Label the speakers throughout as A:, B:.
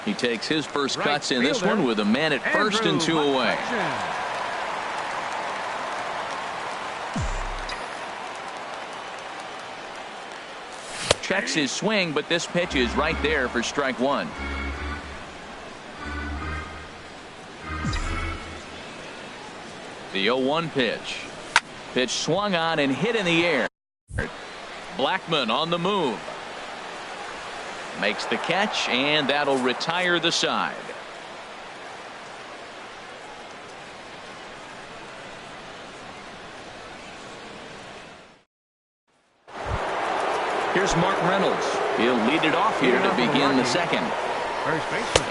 A: He takes his first cuts in this one with a man at first and 2 away. Checks his swing, but this pitch is right there for strike one. The 0-1 pitch. Pitch swung on and hit in the air. Blackmon on the move. Makes the catch, and that'll retire the side. Here's Mark Reynolds. He'll lead it off here to begin the second.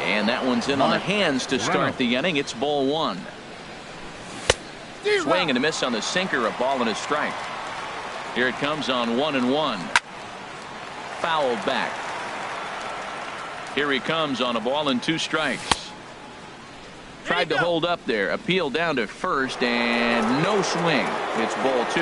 A: And that one's in on the hands to start the inning. It's ball one. Swing and a miss on the sinker, a ball and a strike. Here it comes on 1-1. Fouled back. Here he comes on a ball and 2 strikes. Tried to hold up there. Appeal down to first and no swing. It's ball 2.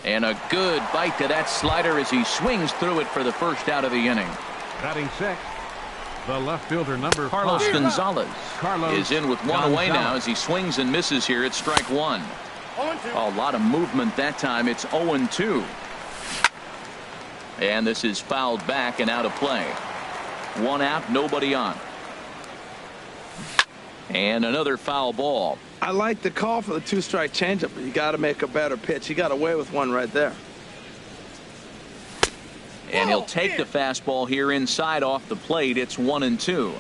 A: And a good bite to that slider as he swings through it for the first out of the inning.
B: Batting sixth, the left fielder number
A: Carlos
B: 5.
A: Gonzalez is in with one away now
B: Gonzalez.
A: as he swings and misses here at strike one. A lot of movement that time. It's 0-2. And this is fouled back and out of play. 1 out, nobody on. And another foul ball.
C: I like the call for the 2-strike changeup, but you got to make a better pitch. He got away with one right there.
A: And he'll take the fastball here inside off the plate. It's 1-2.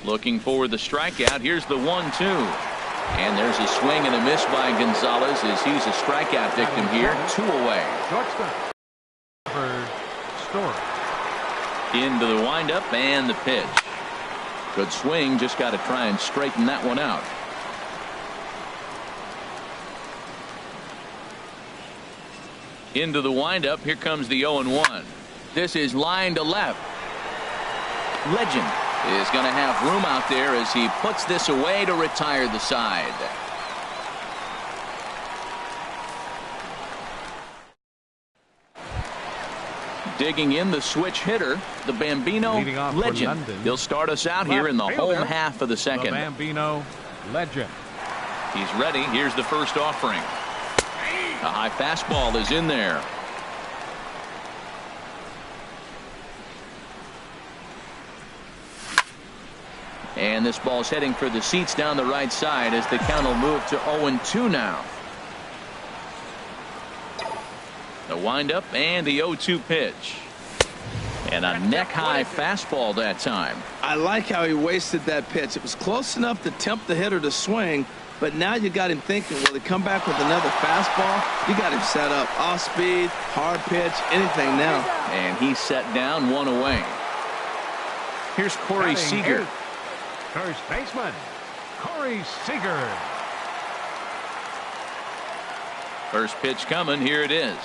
A: Looking for the strikeout. Here's the 1-2. And there's a swing and a miss by Gonzalez as he's a strikeout victim here. 2 away. Into the windup and the pitch. Good swing. Just got to try and straighten that one out. Into the windup. Here comes the 0-1. This is line to left. Legend is going to have room out there as he puts this away to retire the side. Digging in the switch hitter, the Bambino Legend. He'll start us out here in the home half of the second.
B: The Bambino Legend.
A: He's ready. Here's the first offering. A high fastball is in there. And this ball's heading for the seats down the right side as the count will move to 0-2 now. The windup and the 0-2 pitch. And a neck-high fastball that time.
C: I like how he wasted that pitch. It was close enough to tempt the hitter to swing, but now you got him thinking, will he come back with another fastball? You got him set up. Off speed, hard pitch, anything now.
A: And he's set down, 1 away. Here's Corey Seager.
B: First baseman, Corey Seager.
A: First pitch coming. Here it is.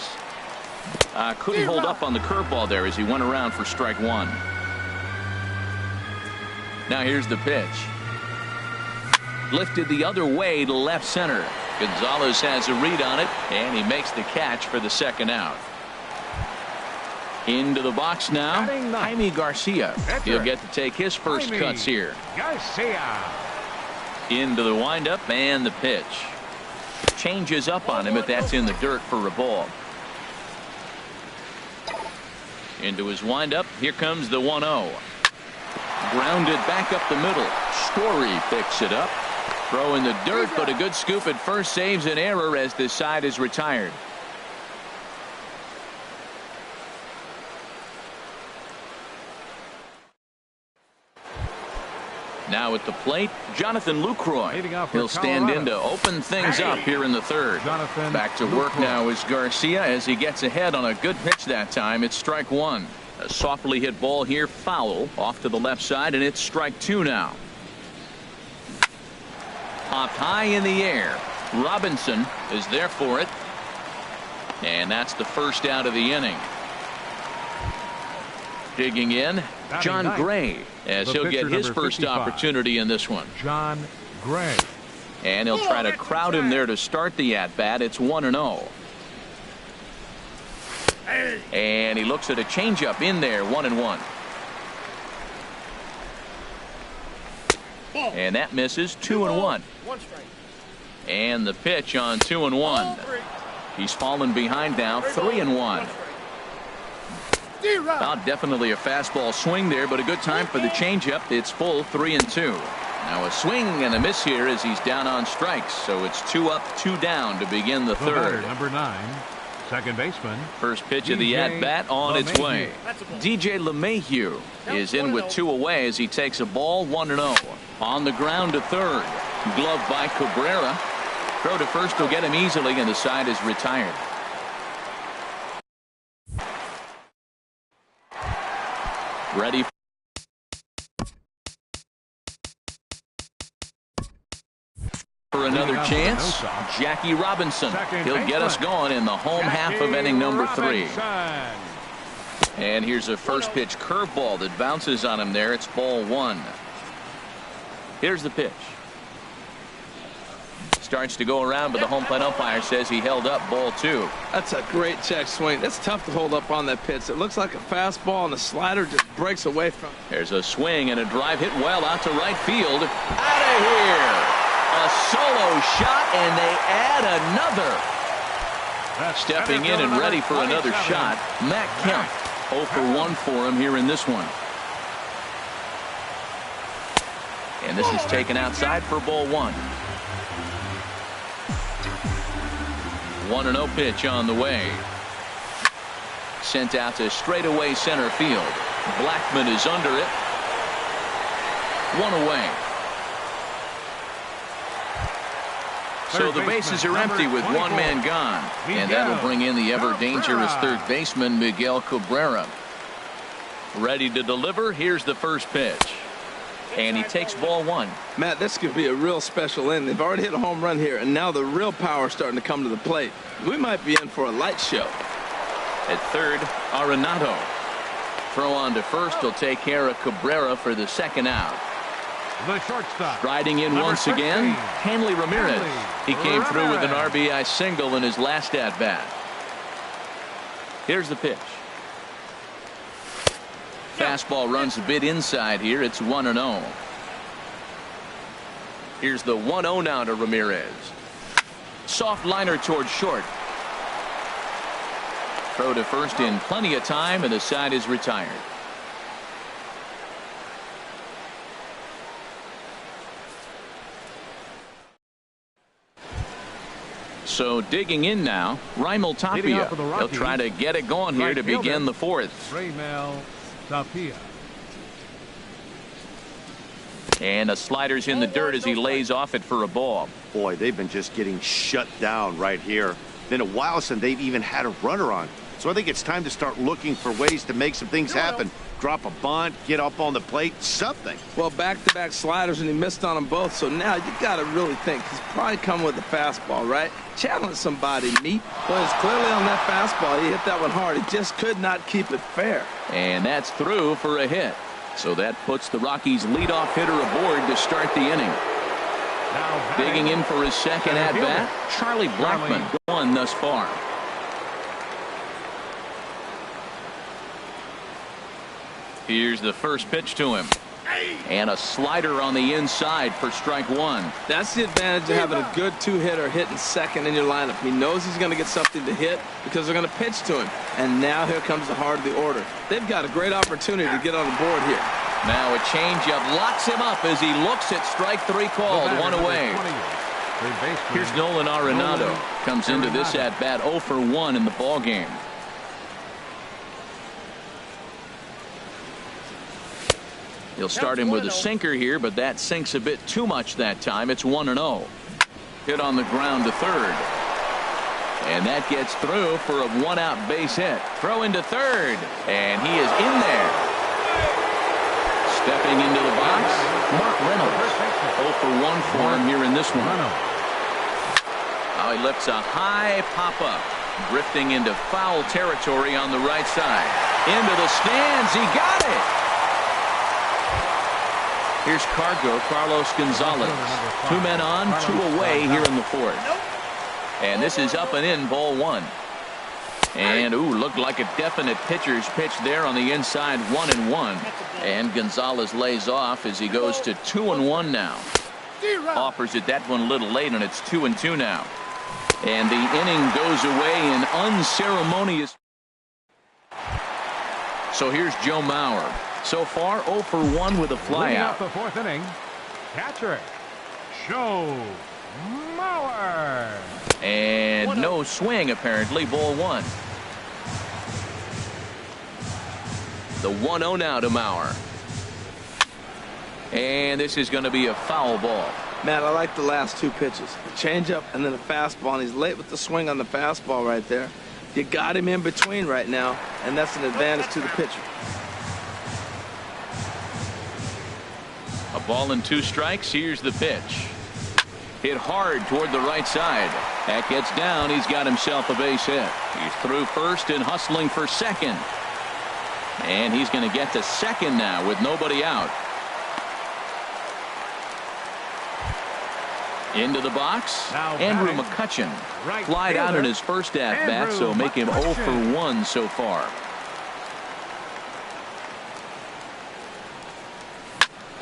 A: Couldn't hold up on the curveball there as he went around for strike one. Now here's the pitch. Lifted the other way to left center. Gonzalez has a read on it, and he makes the catch for the second out. Into the box now, Jaime Garcia. He'll get to take his first cuts here.
B: Garcia.
A: Into the windup and the pitch. Changes up on him, but that's in the dirt for a ball. Into his windup. Here comes the 1-0. Grounded back up the middle. Story picks it up. Throw in the dirt, but a good scoop at first saves an error as this side is retired. Now at the plate, Jonathan Lucroy. He'll stand in to open things up here in the third. Back to work now is Garcia as he gets ahead on a good pitch that time. It's strike one. A softly hit ball here, foul off to the left side, and it's strike two now. Popped high in the air. Robinson is there for it. And that's the first out of the inning. Digging in, John Gray, as he'll get his first opportunity in this one.
B: John Gray.
A: And he'll try to crowd him there to start the at-bat. It's 1-0. And he looks at a changeup in there, 1-1. And that misses, 2-1. And the pitch on 2-1. He's fallen behind now, 3-1. Definitely a fastball swing there, but a good time for the changeup. It's full, 3-2. Now a swing and a miss here as he's down on strikes. So it's 2 up, 2 down to begin the third.
B: Number 9, second baseman.
A: First pitch of the at-bat on its way. DJ LeMahieu is in with 2 away as he takes a ball, 1-0. On the ground to third. Glove by Cabrera. Throw to first will get him easily, and the side is retired. Ready for another chance. Jackie Robinson. He'll get us going in the home half of inning number 3. And here's a first pitch curveball that bounces on him there. It's ball 1. Here's the pitch. Starts to go around, but the home plate umpire says he held up, ball 2.
C: That's a great check swing. That's tough to hold up on that pitch. It looks like a fastball, and the slider just breaks away from it.
A: There's a swing and a drive hit well out to right field. Out of here. A solo shot, and they add another. Stepping in and ready for another shot, Matt Kemp. 0 for 1 for him here in this one. And this is taken outside for ball 1. 1-0 pitch on the way. Sent out to straightaway center field. Blackman is under it. 1 away. So the bases are empty with 1 man gone. And that'll bring in the ever dangerous third baseman Miguel Cabrera. Ready to deliver. Here's the first pitch. And he takes ball 1.
C: Matt, this could be a real special inning. They've already hit a home run here, and now the real power is starting to come to the plate. We might be in for a light show.
A: At third, Arenado. Throw on to first will take care of Cabrera for the second out.
B: The shortstop.
A: Riding in once again, Hanley Ramirez. He came through with an RBI single in his last at-bat. Here's the pitch. Fastball runs a bit inside here. It's 1-0. Here's the 1-0 now to Ramirez. Soft liner towards short. Throw to first in plenty of time, and the side is retired. So digging in now, Raimel Tapia. He'll try to get it going here to begin the fourth.
B: Raimel Tapia.
A: And a slider's in the dirt as he lays off it for a ball.
D: Boy, they've been just getting shut down right here. Been a while since they've even had a runner on. So I think it's time to start looking for ways to make some things happen. Drop a bunt, get up on the plate, something.
C: Well, back-to-back sliders, and he missed on them both. So now you got to really think. He's probably coming with a fastball, right? Challenge somebody, meet. Well, it's clearly on that fastball. He hit that one hard. He just could not keep it fair.
A: And that's through for a hit. So that puts the Rockies' leadoff hitter aboard to start the inning. Digging in for his second at-bat, Charlie Blackmon, 1 thus far. Here's the first pitch to him. And a slider on the inside for strike 1.
C: That's the advantage of having a good two-hitter hitting second in your lineup. He knows he's going to get something to hit because they're going to pitch to him. And now here comes the heart of the order. They've got a great opportunity to get on the board here.
A: Now a changeup locks him up as he looks at strike 3 called. 1 away. Here's Nolan Arenado. Comes into this at-bat 0 for 1 in the ballgame. He'll start him with a sinker here, but that sinks a bit too much that time. It's 1-0. Hit on the ground to third. And that gets through for a 1-out base hit. Throw into third. And he is in there. Stepping into the box, Mark Reynolds. 0 for 1 for him here in this one. Now he lifts a high pop-up. Drifting into foul territory on the right side. Into the stands. He got it. Here's Carlos Gonzalez. 2 men on, 2 away here in the fourth. And this is up and in, ball 1. And looked like a definite pitcher's pitch there on the inside. 1-1. And Gonzalez lays off as he goes to 2-1 now. Offers it that one a little late, and it's 2-2 now. And the inning goes away in unceremonious. So here's Joe Mauer. So far 0 for 1 with a flyout.
B: The fourth inning, catcher Joe Mauer.
A: And no swing apparently. Ball 1. The 1-0 now to Mauer. And this is going to be a foul ball.
C: Matt, I like the last two pitches. A changeup and then a fastball, and he's late with the swing on the fastball right there. You got him in between right now, and that's an advantage to the pitcher.
A: A ball and 2 strikes. Here's the pitch. Hit hard toward the right side. That gets down. He's got himself a base hit. He's through first and hustling for second. And he's going to get to second now with nobody out. Into the box.
B: Now
A: Andrew
B: batting,
A: McCutchen
B: right
A: flied out in
B: fielder,
A: his first at bat,
B: Andrew
A: so make him 0
B: McCutchen.
A: for 1 so far.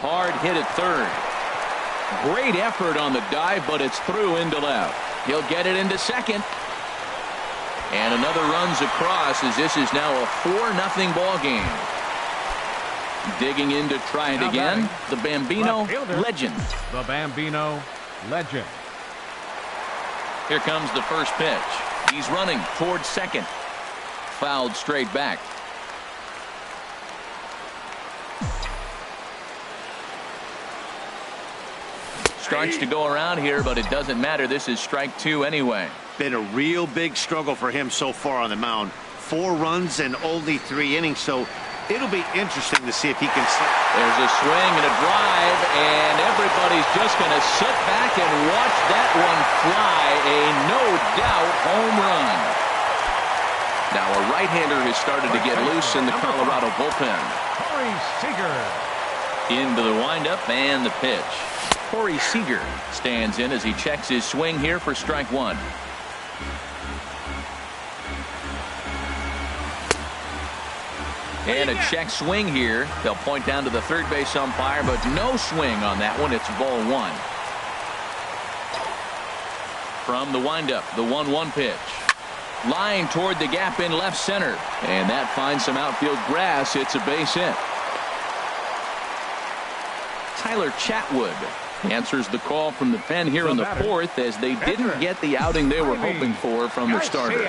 A: Hard hit at third. Great effort on the dive, but it's through into left. He'll get it into second. And another runs across as this is now a 4-0 ball game. Digging in to try it
B: Now
A: again.
B: batting,
A: The Bambino
B: left fielder,
A: legend.
B: The Bambino legend.
A: Here comes the first pitch. He's running towards second. Fouled straight back. Starts to go around here, but it doesn't matter. This is strike 2 anyway.
D: Been a real big struggle for him so far on the mound. 4 runs and only 3 innings, so it'll be interesting to see if he can.
A: There's a swing and a drive, and everybody's just going to sit back and watch that one fly. A no-doubt home run. Now a right-hander has started to get loose in the Colorado bullpen.
B: Corey Seager.
A: Into the windup and the pitch. Corey Seager stands in as he checks his swing here for strike 1. And a check swing here. They'll point down to the third base umpire, but no swing on that one. It's ball 1. From the windup, the 1-1 pitch. Line toward the gap in left center. And that finds some outfield grass. It's a base hit. Tyler Chatwood answers the call from the pen here in the 4th as they didn't get the outing they were hoping for from the starter.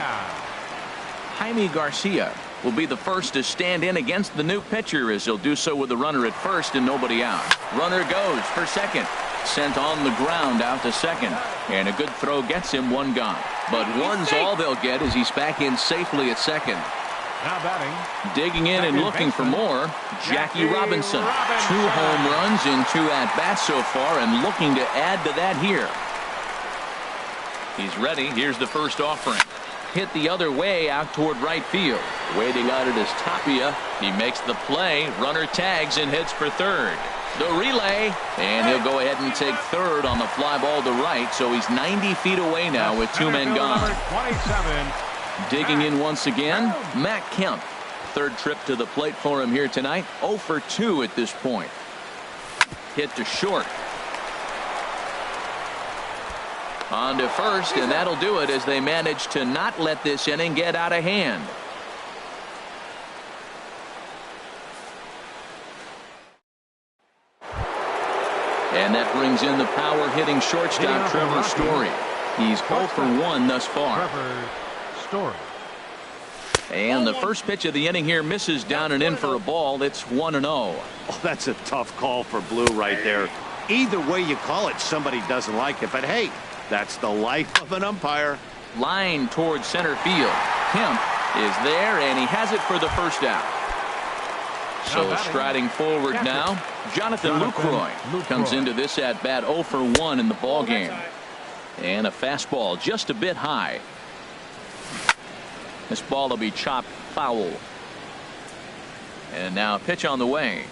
A: Jaime Garcia will be the first to stand in against the new pitcher as he'll do so with the runner at first and nobody out. Runner goes for second. Sent on the ground out to second. And a good throw gets him 1 gone. But 1's all they'll get as he's back in safely at second.
B: Now batting.
A: Digging in and looking for more, Jackie Robinson. 2 home runs in 2 at-bats so far and looking to add to that here. He's ready. Here's the first offering. Hit the other way out toward right field. Waiting on it is Tapia. He makes the play. Runner tags and hits for third. The relay, and he'll go ahead and take third on the fly ball to right, so he's 90 feet away now with 2 men gone.
B: 27.
A: Digging in once again, Matt Kemp. Third trip to the plate for him here tonight. 0 for 2 at this point. Hit to short. On to first, and that'll do it as they manage to not let this inning get out of hand. And that brings in the power hitting shortstop Trevor Story. He's 0 for 1 thus far.
B: Trevor Story.
A: And the first pitch of the inning here misses down and in for a ball. It's 1-0.
D: Oh, that's a tough call for Blue right there. Either way you call it, somebody doesn't like it. But hey, that's the life of an umpire.
A: Line towards center field. Kemp is there, and he has it for the first out. So striding forward now, Jonathan Lucroy comes into this at bat 0 for 1 in the ball game. And a fastball just a bit high. This ball will be chopped foul. And now a pitch on the way.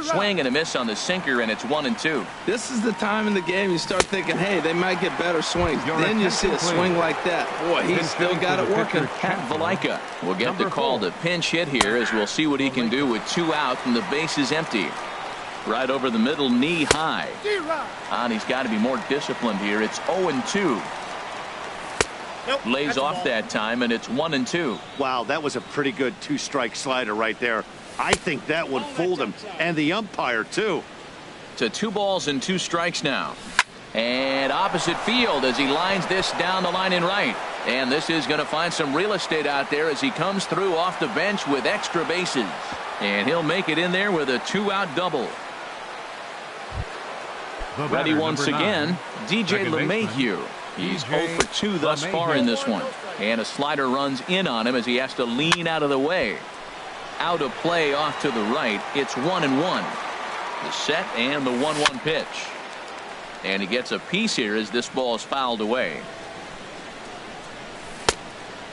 A: Swing and a miss on the sinker, and it's 1-2.
C: This is the time in the game you start thinking, hey, they might get better swings. Then you see a swing like that. Boy, he's still got it working.
A: Pat Valaika will get the call to pinch hit here, as we'll see what he can do with 2 out and the base is empty. Right over the middle, knee high. And he's got to be more disciplined here. It's 0-2. Lays off that time, and it's 1-2.
D: Wow, that was a pretty good 2-strike slider right there. I think that one fooled him, and the umpire too.
A: To 2 balls and 2 strikes now. And opposite field as he lines this down the line in right. And this is going to find some real estate out there as he comes through off the bench with extra bases. And he'll make it in there with a 2-out double. Ready once again, DJ LeMahieu. He's 0 for 2 thus far in this one. And a slider runs in on him as he has to lean out of the way. Out of play off to the right. It's 1-1. The set and the 1-1 pitch. And he gets a piece here as this ball is fouled away.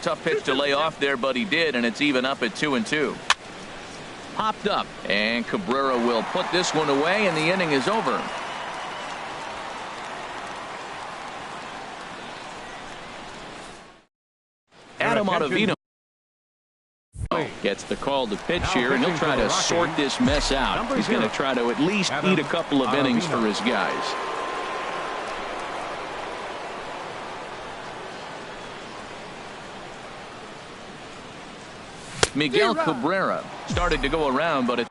A: Tough pitch to lay off there, but he did, and it's even up at 2-2. Popped up, and Cabrera will put this one away, and the inning is over. Adam Ottavino gets the call to pitch here, and he'll try to sort this mess out. He's going to try to at least eat a couple of innings for his guys. Miguel Cabrera started to go around, but it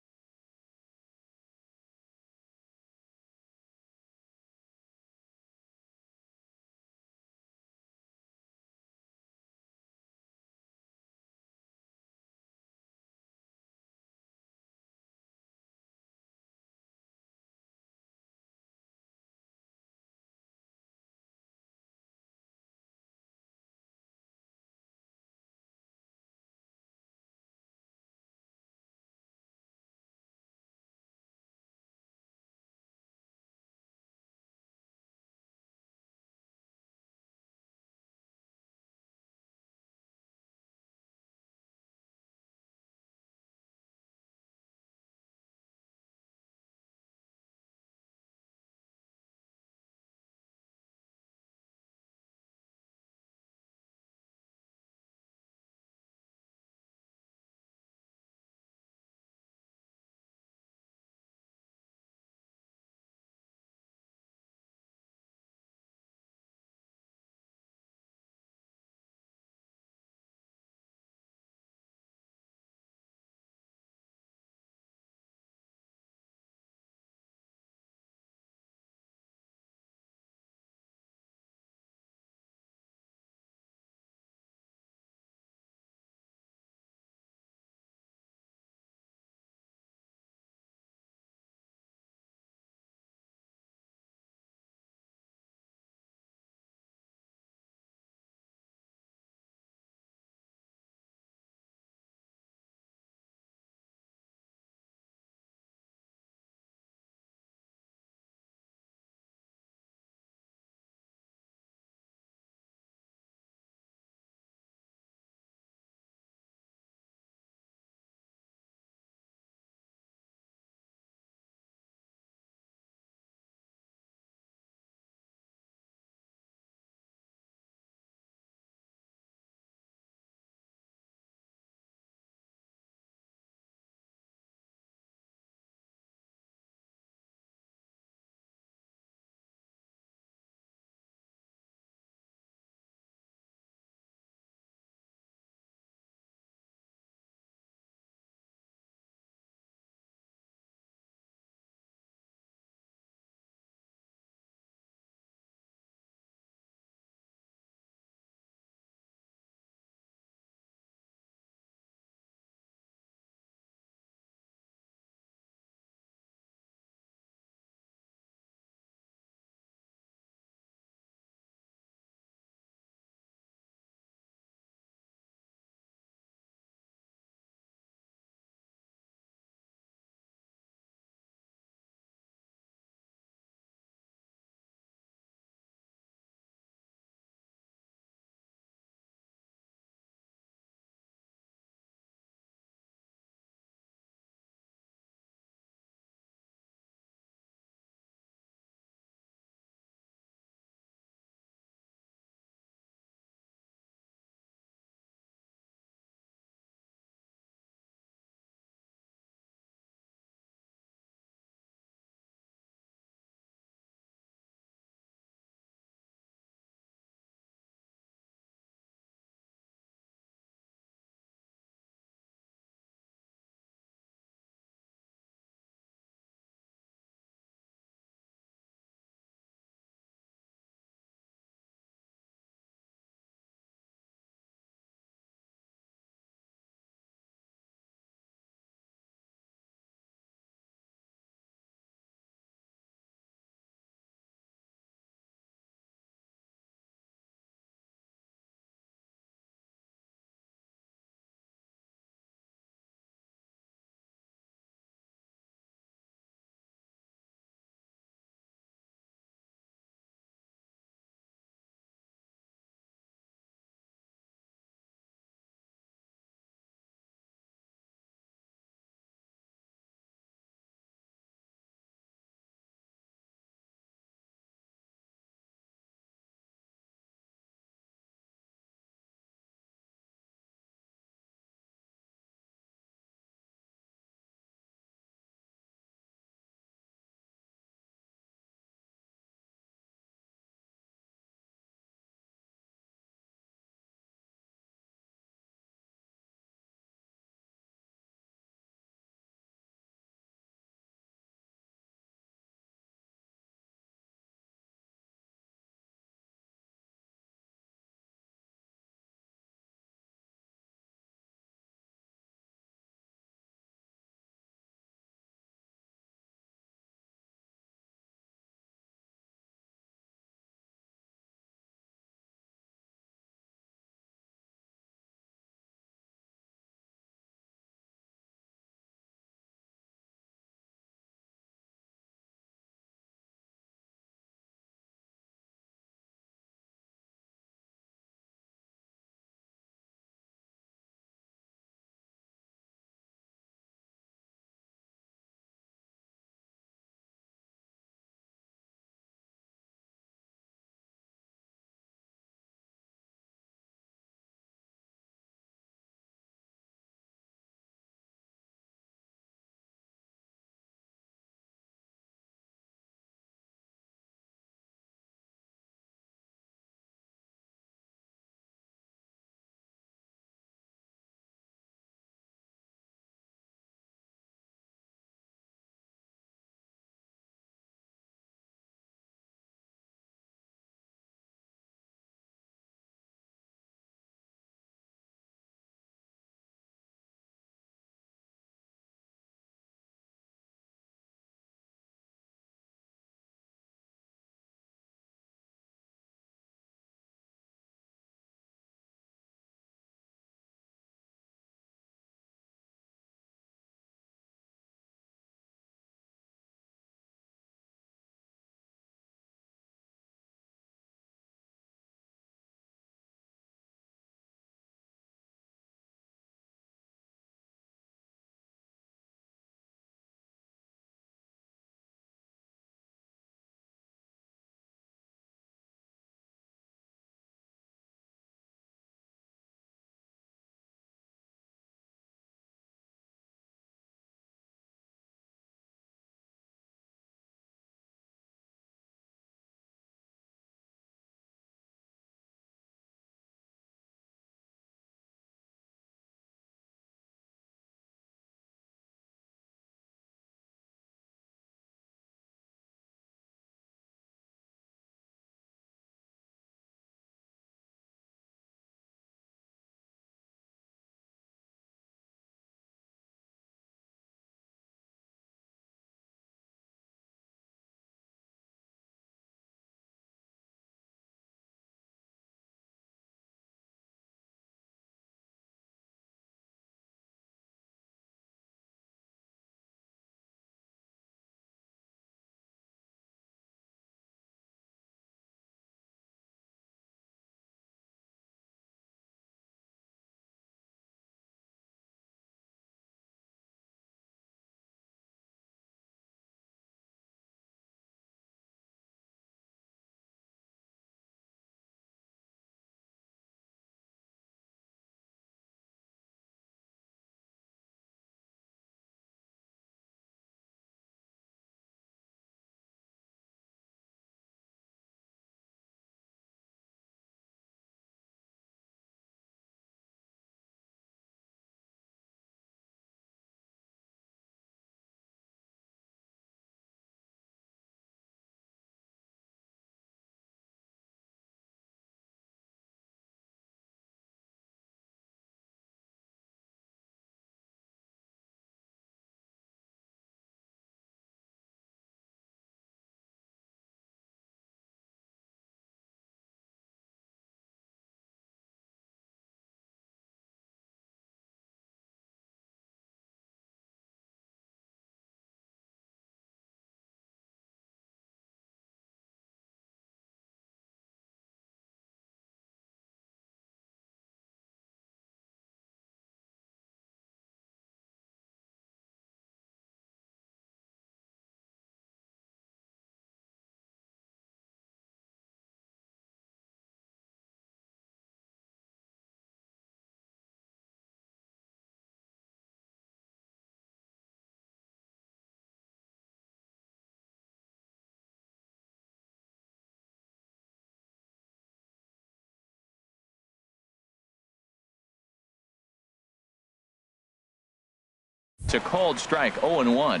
A: It's a called strike, 0-1.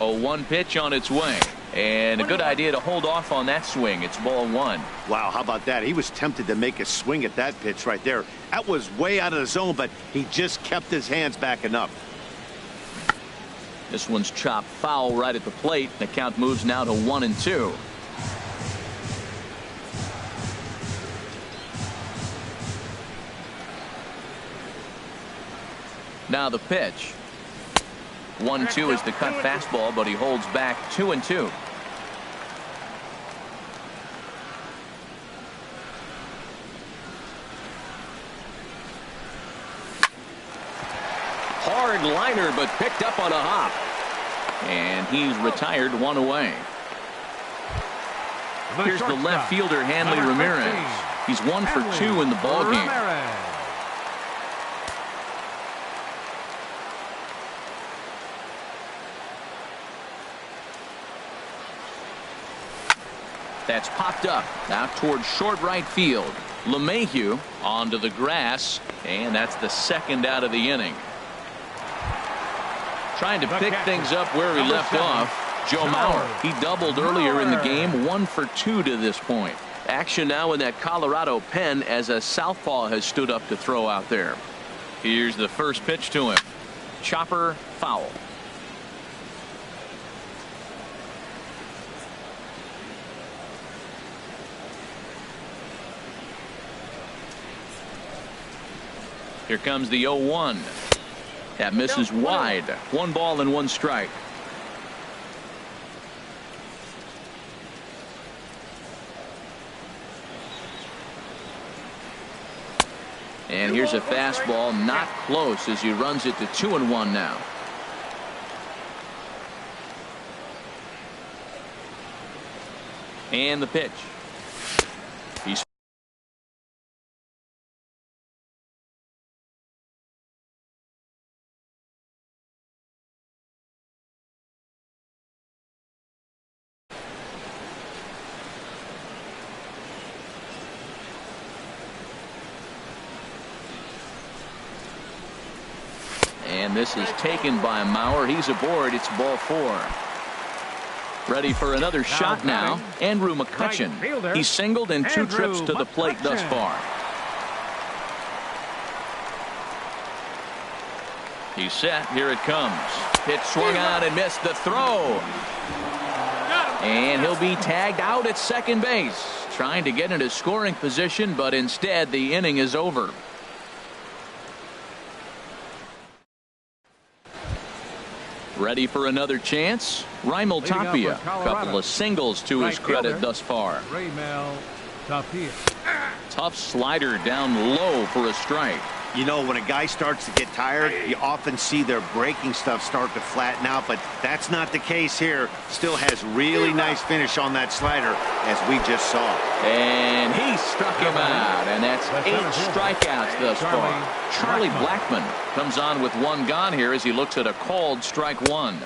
A: A 1 pitch on its way. And a good idea to hold off on that swing. It's ball 1.
D: Wow, how about that? He was tempted to make a swing at that pitch right there. That was way out of the zone, but he just kept his hands back enough.
A: This one's chopped foul right at the plate. The count moves now to 1-2. Now the pitch. 1-2 is the cut fastball, but he holds back 2-2. Hard liner, but picked up on a hop. And he's retired, 1 away. Here's the left fielder, Hanley Ramirez. He's 1 for 2 in the ballgame. That's popped up out towards short right field. LeMahieu onto the grass, and that's the second out of the inning. Trying to pick things up where he left off. Joe Mauer. He doubled earlier in the game, 1 for 2 to this point. Action now in that Colorado pen as a southpaw has stood up to throw out there. Here's the first pitch to him. Chopper, foul. Here comes the 0-1. That misses wide. 1 ball and 1 strike. And here's a fastball, not close, as he runs it to 2-1 now. And the pitch. He's and this is taken by Mauer. He's aboard. It's ball 4. Ready for another shot now. Andrew McCutchen. He's singled in 2 trips to the plate thus far. He's set. Here it comes. Pitch swung out and missed the throw. And he'll be tagged out at second base. Trying to get into scoring position, but instead the inning is over. Ready for another chance? Raimel Tapia. Couple of singles to his credit thus far. Tough slider down low for a strike.
D: You know, when a guy starts to get tired, you often see their breaking stuff start to flatten out, but that's not the case here. Still has really nice finish on that slider, as we just saw.
A: And he struck him out, and that's 8 strikeouts thus far. Charlie Blackmon comes on with 1 gone here as he looks at a called strike 1.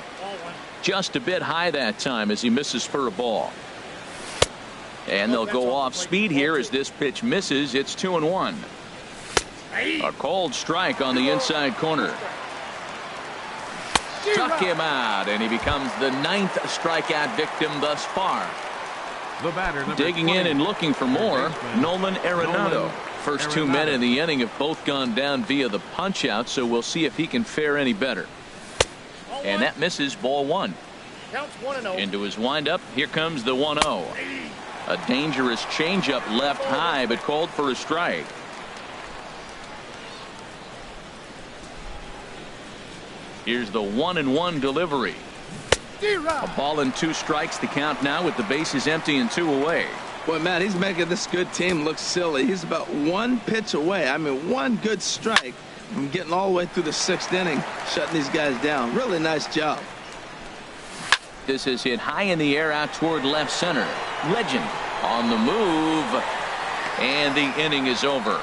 A: Just a bit high that time as he misses for a ball. And they'll go off speed here as this pitch misses. It's 2-1. A called strike on the inside corner. Struck him out, and he becomes the 9th strikeout victim thus far. Digging in and looking for more, Nolan Arenado. First 2 men in the inning have both gone down via the punch out, so we'll see if he can fare any better. And that misses, ball 1. Into his windup, here comes the 1-0. A dangerous changeup left high, but called for a strike. Here's the 1-1 delivery. A ball and 2 strikes, the count now with the bases empty and 2 away.
C: Boy, Matt, he's making this good team look silly. He's about 1 pitch away. I mean, 1 good strike from getting all the way through the 6th inning, shutting these guys down. Really nice job.
A: This is hit high in the air out toward left center. Legend on the move, and the inning is over.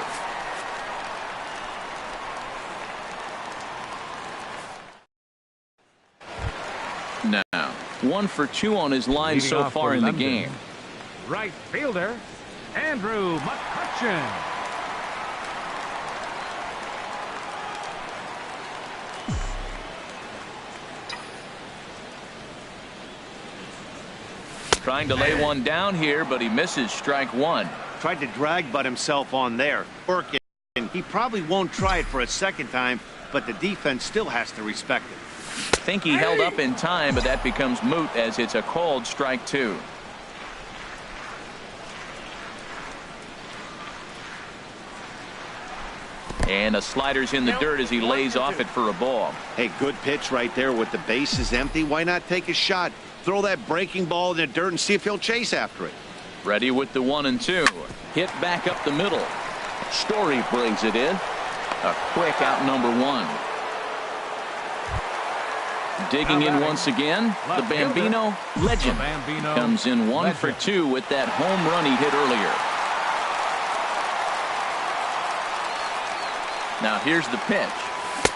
A: Now 1 for 2 on his line so far in the game.
B: Right fielder Andrew McCutchen. action.
A: Trying to lay one down here, but he misses strike one.
D: Tried to drag butt himself on there. Working. He probably won't try it for a second time, but the defense still has to respect it.
A: I think he held up in time, but that becomes moot as it's a called strike two. And a slider's in the dirt as he lays off it for a ball.
D: Hey, good pitch right there with the bases empty. Why not take a shot? Throw that breaking ball in the dirt and see if he'll chase after it.
A: Ready with the 1-2. Hit back up the middle. Story brings it in. A quick out number one. Digging in once again, the Bambino legend comes in 1 for 2 with that home run he hit earlier. Now here's the pitch.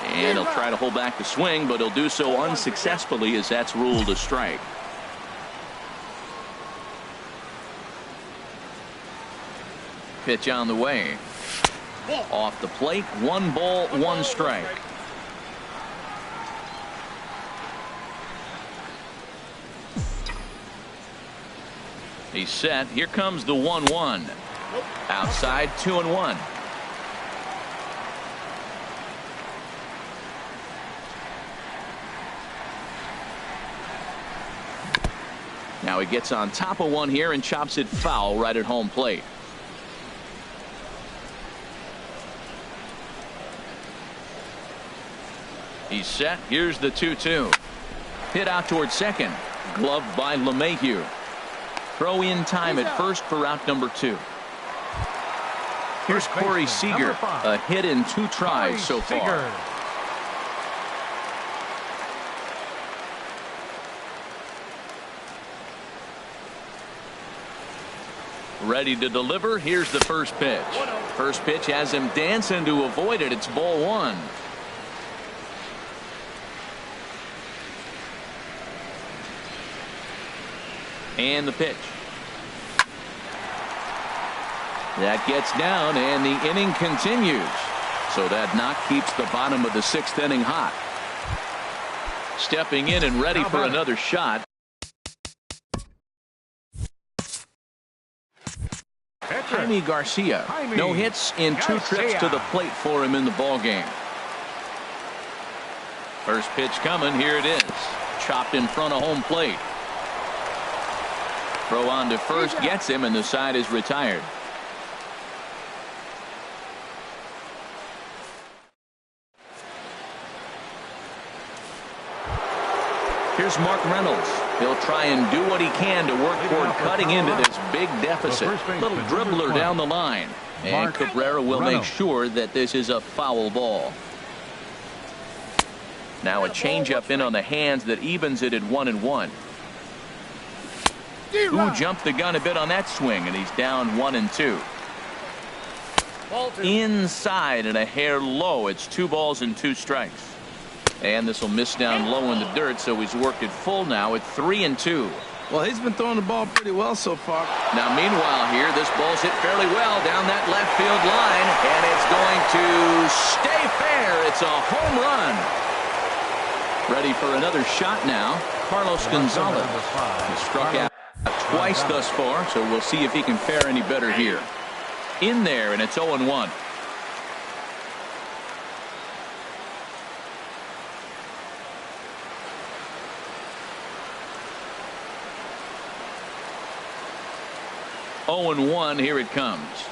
A: And he'll try to hold back the swing, but he'll do so unsuccessfully as that's ruled a strike. Pitch on the way. Off the plate, 1 ball, 1 strike. He's set. Here comes the 1-1. Outside, 2-1. Now he gets on top of one here and chops it foul right at home plate. He's set. Here's the 2-2. Hit out towards second. Gloved by LeMahieu. Throw in time at first for out number 2. Here's Corey Seager. A hit in 2 tries so far. Ready to deliver. Here's the first pitch. First pitch has him dancing to avoid it. It's ball 1. And the pitch. That gets down, and the inning continues. So that knock keeps the bottom of the 6th inning hot. Stepping in and ready for another shot. Jaime Garcia. No hits in 2 trips to the plate for him in the ballgame. First pitch coming. Here it is. Chopped in front of home plate. Throw on to first gets him, and the side is retired. Here's Mark Reynolds. He'll try and do what he can to work toward cutting into this big deficit. Little dribbler down the line. And Cabrera will make sure that this is a foul ball. Now a changeup in on the hands that evens it at 1-1. Who jumped the gun a bit on that swing, and he's down 1-2. Inside and a hair low. It's 2 balls and 2 strikes. And this will miss down low in the dirt, so he's worked it full now at 3-2.
C: Well, he's been throwing the ball pretty well so far.
A: Now, meanwhile here, this ball's hit fairly well down that left field line, and it's going to stay fair. It's a home run. Ready for another shot now. Carlos Gonzalez. He struck out twice thus far, so we'll see if he can fare any better here. In there, and it's 0-1. Here it comes.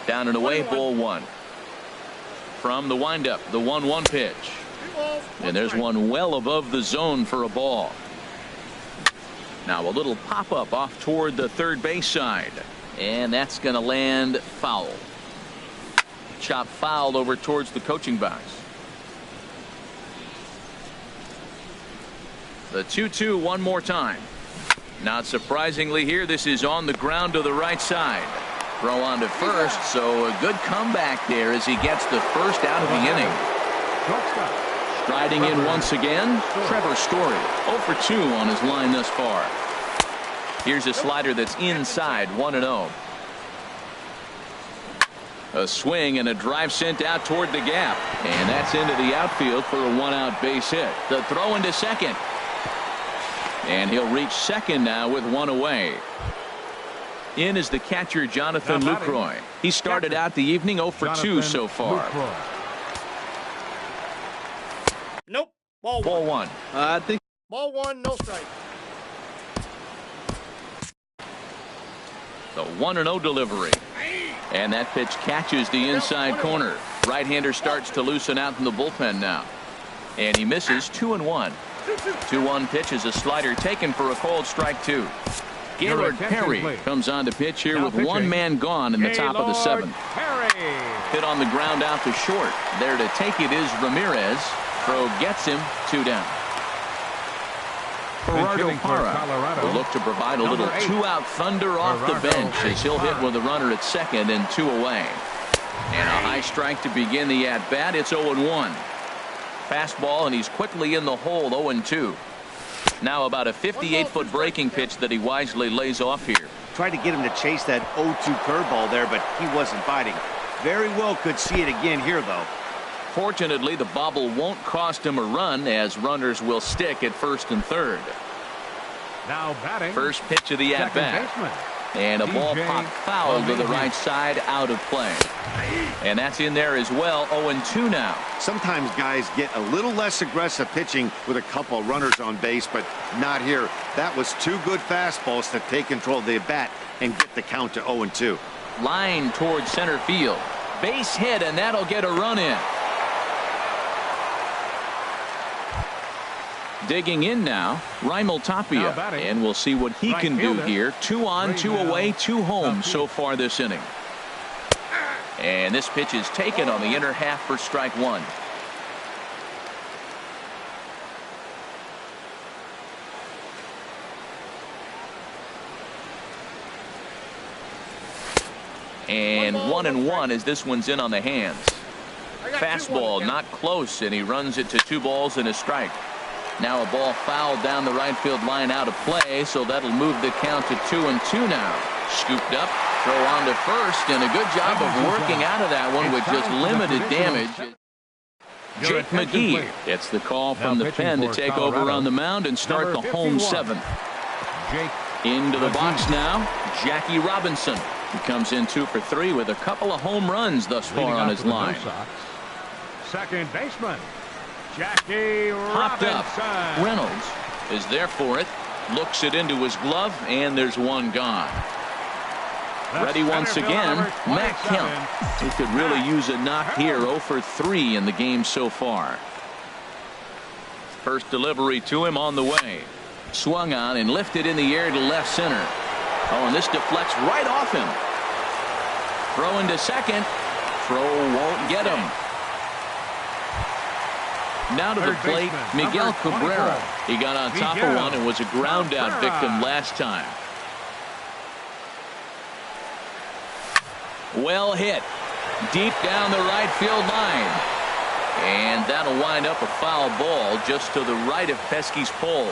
A: Down and away, ball 1. From the windup, the 1-1 pitch. And there's one well above the zone for a ball. Now a little pop-up off toward the third base side. And that's going to land foul. Chop foul over towards the coaching box. The 2-2 one more time. Not surprisingly here, this is on the ground to the right side. Throw on to first, so a good comeback there as he gets the first out of the inning. Striding in once again, Trevor Story. 0 for 2 on his line thus far. Here's a slider that's inside, 1-0. A swing and a drive sent out toward the gap. And that's into the outfield for a one-out base hit. The throw into second. And he'll reach second now with one away. In is the catcher, Jonathan Lucroy. He started out the evening 0 for 2 so far.
E: Nope. Ball
A: one.
C: I think.
E: Ball one, no strike.
A: The 1-0 delivery. And that pitch catches the inside corner. Right-hander starts to loosen out in the bullpen now. And he misses 2-1. 2-1 pitch is a slider taken for a called strike 2. Gaylord Perry comes on to pitch here with one man gone in the top of the 7th. Hit on the ground out to short. There to take it is Ramirez. Throw gets him 2 down. Gerardo Parra will look to provide a little 2-out thunder off the bench as he'll hit with a runner at second and 2 away. And a high strike to begin the at-bat. It's 0-1. Fastball, and he's quickly in the hole, 0-2. Now about a 58-foot breaking pitch that he wisely lays off here.
D: Tried to get him to chase that 0-2 curveball there, but he wasn't biting. Very well could see it again here, though.
A: Fortunately, the bobble won't cost him a run, as runners will stick at first and third.
B: Now batting.
A: First pitch of the at-bat. And a ball popped foul to the right side, out of play. And that's in there as well. 0-2 now.
D: Sometimes guys get a little less aggressive pitching with a couple of runners on base, but not here. That was 2 good fastballs to take control of the bat and get the count to 0-2.
A: Line towards center field. Base hit, and that'll get a run in. Digging in now, Raimel Tapia, and we'll see what he can do here. 2 on, 2 away, 2 home so far this inning. And this pitch is taken on the inner half for strike 1. And 1-1 as this one's in on the hands. Fastball not close, and he runs it to 2 balls and a strike. Now a ball fouled down the right field line, out of play, so that'll move the count to 2-2 now. Scooped up, throw on to first, and a good job of working out of that one with just limited damage. Jake McGee gets the call from the pen to take over on the mound and start the home 7th. Into the box now, Jackie Robinson. He comes in 2 for 3 with a couple of home runs thus far on his line.
B: Second baseman, Jackie
A: Popped
B: Robinson.
A: up. Reynolds is there for it. Looks it into his glove, and there's one gone. Ready once again, Matt Kemp. He could really use a knock here. 0 for 3 in the game so far. First delivery to him on the way. Swung on and lifted in the air to left center. Oh, and this deflects right off him. Throw into second. Throw won't get him. Now to the plate, Miguel Cabrera. He got on top of one and was a ground out victim last time. Well hit. Deep down the right field line. And that'll wind up a foul ball just to the right of Pesky's pole.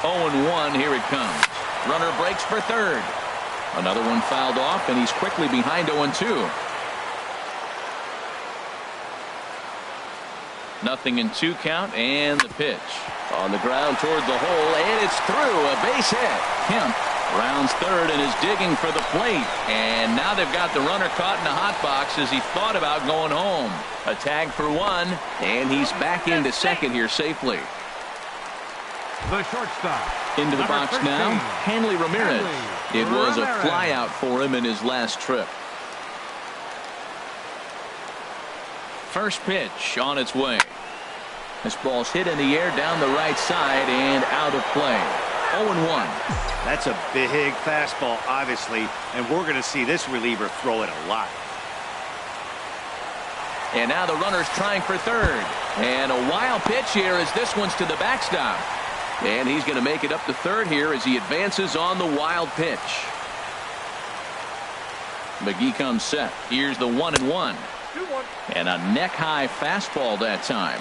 A: 0-1, here it comes. Runner breaks for third. Another one fouled off, and he's quickly behind 0-2. Nothing in 2 count, and the pitch. On the ground toward the hole, and it's through. A base hit. Kemp rounds third and is digging for the plate. And now they've got the runner caught in the hot box as he thought about going home. A tag for 1, and he's back into second here safely.
B: The shortstop.
A: Into the box
B: 13,
A: now, Hanley Ramirez. It was a
B: Ramirez.
A: flyout for him in his last trip. First pitch on its way. This ball's hit in the air down the right side and out of play. 0-1.
D: That's a big fastball, obviously, and we're going to see this reliever throw it a lot.
A: And now the runner's trying for third. And a wild pitch here as this one's to the backstop. And he's going to make it up to third here as he advances on the wild pitch. McGee comes set. Here's the 1-1. And a neck-high fastball that time.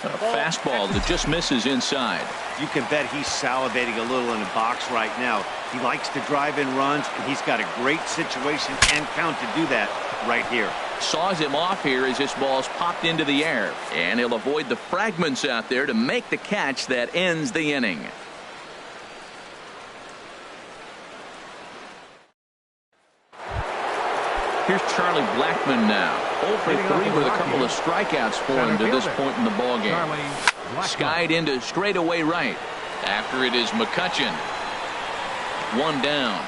A: A fastball that just misses inside.
D: You can bet he's salivating a little in the box right now. He likes to drive in runs, and he's got a great situation and count to do that right here.
A: Saws him off here as this ball's popped into the air. And he'll avoid the fragments out there to make the catch that ends the inning. Here's Charlie Blackmon now. 0 for 3 with a couple of strikeouts for him to this point in the ballgame. Skied into straightaway right. After it is McCutchen. 1 down.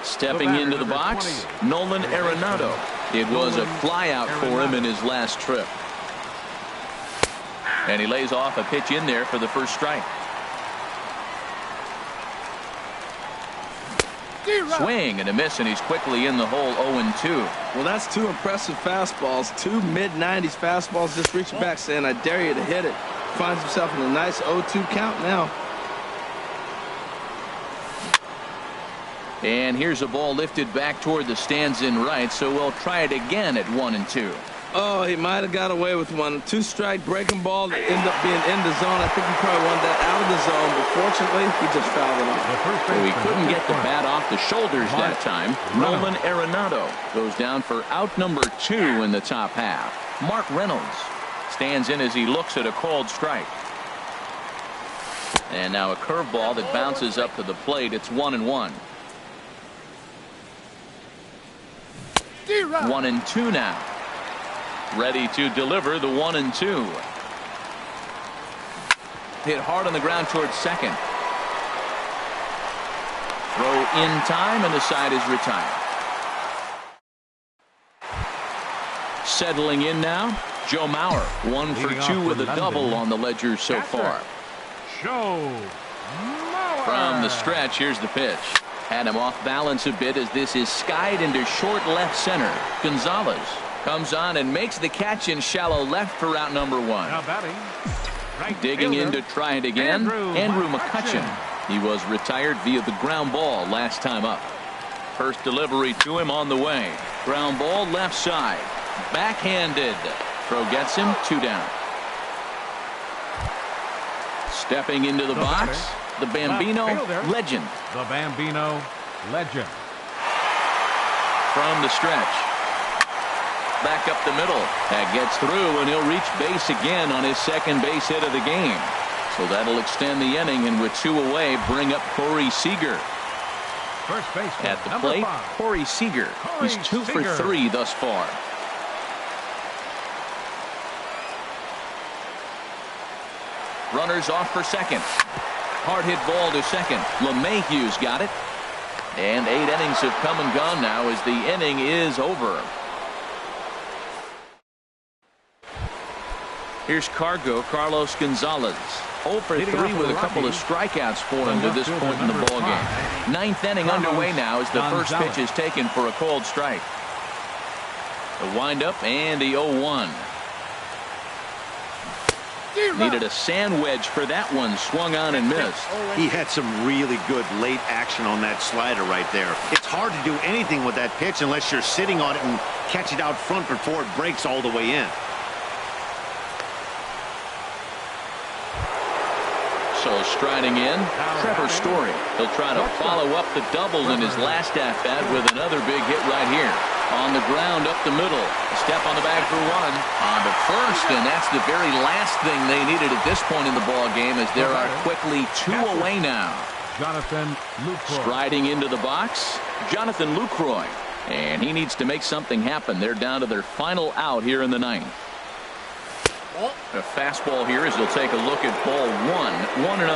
A: Stepping into the box, Nolan Arenado. It was a flyout for him in his last trip. And he lays off a pitch in there for the first strike. Swing and a miss, and he's quickly in the hole 0-2.
C: Well, that's 2 impressive fastballs. 2 mid-90s fastballs just reaching back saying, I dare you to hit it. Finds himself in a nice 0-2 count now.
A: And here's a ball lifted back toward the stands in right, so we'll try it again at 1-2.
C: Oh, he might have got away with one. 2-strike breaking ball that ended up being in the zone. I think he probably wanted that out of the zone, but fortunately, he just fouled it off.
A: So he couldn't get the bat off the shoulders that time. Nolan Arenado goes down for out number 2 in the top half. Mark Reynolds stands in as he looks at a called strike. And now a curveball that bounces up to the plate. It's 1-1. 1-2 now. Ready to deliver the 1-2. Hit hard on the ground towards second. Throw in time, and the side is retired. Settling in now, Joe Mauer. 1 for 2 with a double on the ledger so far. From the stretch, here's the pitch. Had him off balance a bit as this is skied into short left center. Gonzalez comes on and makes the catch in shallow left for out number 1.
B: Now batting, right
A: Digging in
B: fielder,
A: to try it again, Andrew McCutchen. He was retired via the ground ball last time up. First delivery to him on the way. Ground ball left side. Backhanded. Throw gets him, 2 down. Stepping into the box, the Bambino legend.
B: The Bambino legend.
A: From the stretch. Back up the middle. That gets through, and he'll reach base again on his second base hit of the game. So that'll extend the inning, and with 2 away, bring up Corey Seager.
B: First baseman,
A: At the plate,
B: 5.
A: Corey Seager. He's 2 for
B: Seager.
A: 3 thus far. Runners off for second. Hard hit ball to second. LeMahieu's got it. And 8 innings have come and gone now as the inning is over. Here's Carlos Gonzalez. 0 for 3 with a couple of strikeouts for him to this point in the ballgame. 9th inning underway now as the first pitch is taken for a called strike. The windup and the 0-1. Needed a sand wedge for that one. Swung on and missed.
D: He had some really good late action on that slider right there. It's hard to do anything with that pitch unless you're sitting on it and catch it out front before it breaks all the way in.
A: So striding in, Trevor Story. He'll try to follow up the double in his last at-bat with another big hit right here. On the ground up the middle. A step on the bag for 1. On to first, and that's the very last thing they needed at this point in the ball game, as there are quickly 2 away now.
B: Jonathan Lucroy.
A: Striding into the box, Jonathan Lucroy. And he needs to make something happen. They're down to their final out here in the 9th. A fastball here as he'll take a look at ball 1. 1-0.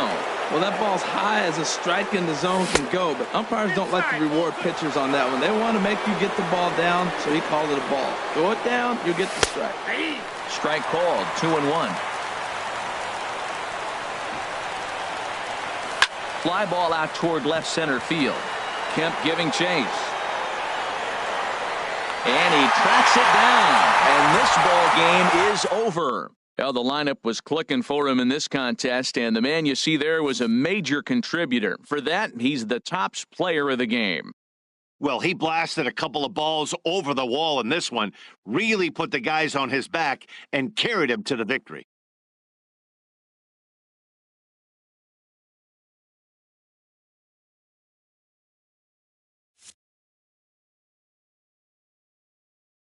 C: Well, that ball's high as a strike in the zone can go, but umpires don't like to reward pitchers on that one. They want to make you get the ball down, so he called it a ball. Throw it down, you'll get the strike.
A: Strike called, 2-1. Fly ball out toward left center field. Kemp giving chase. And he tracks it down. And this ball game is over. Well, the lineup was clicking for him in this contest, and the man you see there was a major contributor. For that, he's the top player of the game.
D: Well, he blasted a couple of balls over the wall in this one, really put the guys on his back and carried him to the victory.